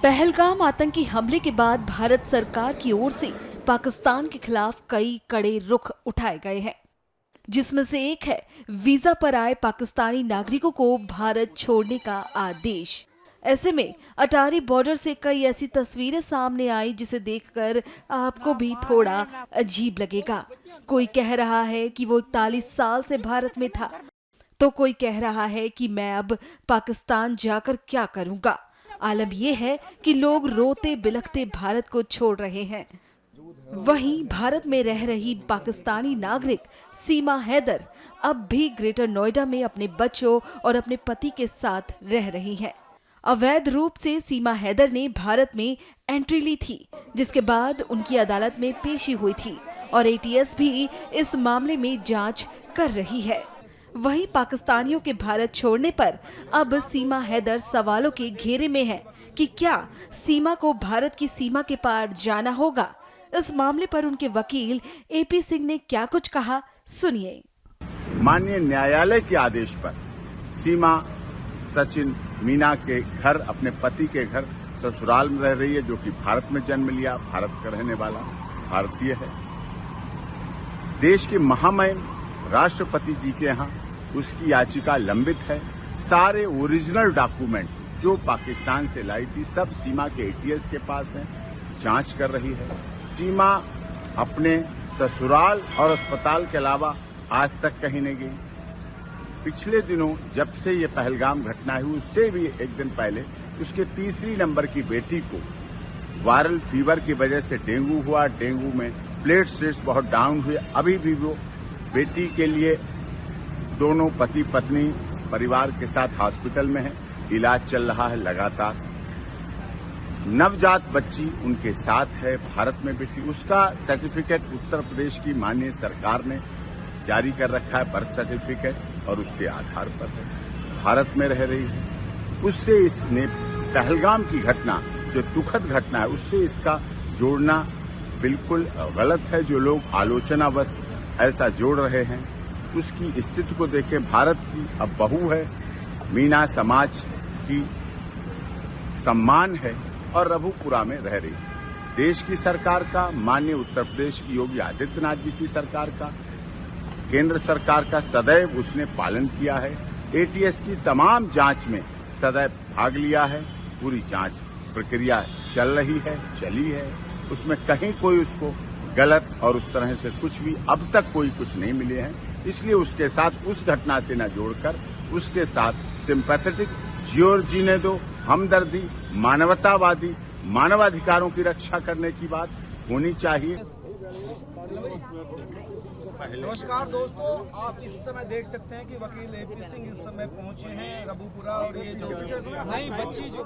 पहलगाम आतंकी हमले के बाद भारत सरकार की ओर से पाकिस्तान के खिलाफ कई कड़े रुख उठाए गए हैं, जिसमें से एक है वीजा पर आए पाकिस्तानी नागरिकों को भारत छोड़ने का आदेश। ऐसे में अटारी बॉर्डर से कई ऐसी तस्वीरें सामने आई जिसे देखकर आपको भी थोड़ा अजीब लगेगा। कोई कह रहा है कि वो 41 साल से भारत में था, तो कोई कह रहा है कि मैं अब पाकिस्तान जाकर क्या करूंगा। आलम यह है कि लोग रोते बिलखते भारत को छोड़ रहे हैं। वहीं भारत में रह रही पाकिस्तानी नागरिक सीमा हैदर अब भी ग्रेटर नोएडा में अपने बच्चों और अपने पति के साथ रह रही हैं। अवैध रूप से सीमा हैदर ने भारत में एंट्री ली थी, जिसके बाद उनकी अदालत में पेशी हुई थी और एटीएस भी इस मामले में जांच कर रही है। वहीं पाकिस्तानियों के भारत छोड़ने पर अब सीमा हैदर सवालों के घेरे में है कि क्या सीमा को भारत की सीमा के पार जाना होगा। इस मामले पर उनके वकील एपी सिंह ने क्या कुछ कहा, सुनिए। माननीय न्यायालय के आदेश पर सीमा सचिन मीना के घर, अपने पति के घर ससुराल में रह रही है, जो कि भारत में जन्म लिया, भारत का रहने वाला भारतीय है। देश के महामहिम राष्ट्रपति जी के यहाँ उसकी याचिका लंबित है। सारे ओरिजिनल डॉक्यूमेंट जो पाकिस्तान से लाई थी सब सीमा के एटीएस के पास हैं, जांच कर रही है। सीमा अपने ससुराल और अस्पताल के अलावा आज तक कहीं नहीं गई। पिछले दिनों जब से ये पहलगाम घटना हुई, उससे भी एक दिन पहले उसके तीसरी नंबर की बेटी को वायरल फीवर की वजह से डेंगू हुआ। डेंगू में प्लेटलेट्स बहुत डाउन हुए। अभी भी वो बेटी के लिए दोनों पति पत्नी परिवार के साथ हॉस्पिटल में है, इलाज चल रहा है लगातार। नवजात बच्ची उनके साथ है, भारत में बेटी। उसका सर्टिफिकेट उत्तर प्रदेश की माननीय सरकार ने जारी कर रखा है, बर्थ सर्टिफिकेट, और उसके आधार पर है, भारत में रह रही है। उससे इसने पहलगाम की घटना, जो दुखद घटना है, उससे इसका जोड़ना बिल्कुल गलत है। जो लोग आलोचनावश ऐसा जोड़ रहे हैं, उसकी स्थिति को देखें। भारत की अब बहू है, मीना समाज की सम्मान है और रघुपुरा में रह रही है। देश की सरकार का, माननीय उत्तर प्रदेश की योगी आदित्यनाथ जी की सरकार का, केंद्र सरकार का सदैव उसने पालन किया है। एटीएस की तमाम जांच में सदैव भाग लिया है। पूरी जांच प्रक्रिया चल रही है, चली है। उसमें कहीं कोई उसको गलत और उस तरह से कुछ भी अब तक कोई कुछ नहीं मिले हैं। इसलिए उसके साथ उस घटना से न जोड़कर उसके साथ सिंपैथेटिक जीने दो, हमदर्दी, मानवतावादी, मानवाधिकारों की रक्षा करने की बात होनी चाहिए। नमस्कार दोस्तों, आप इस समय देख सकते हैं कि वकील एपी सिंह इस समय पहुंचे हैं रघुपुरा, और ये जो नई बच्ची जो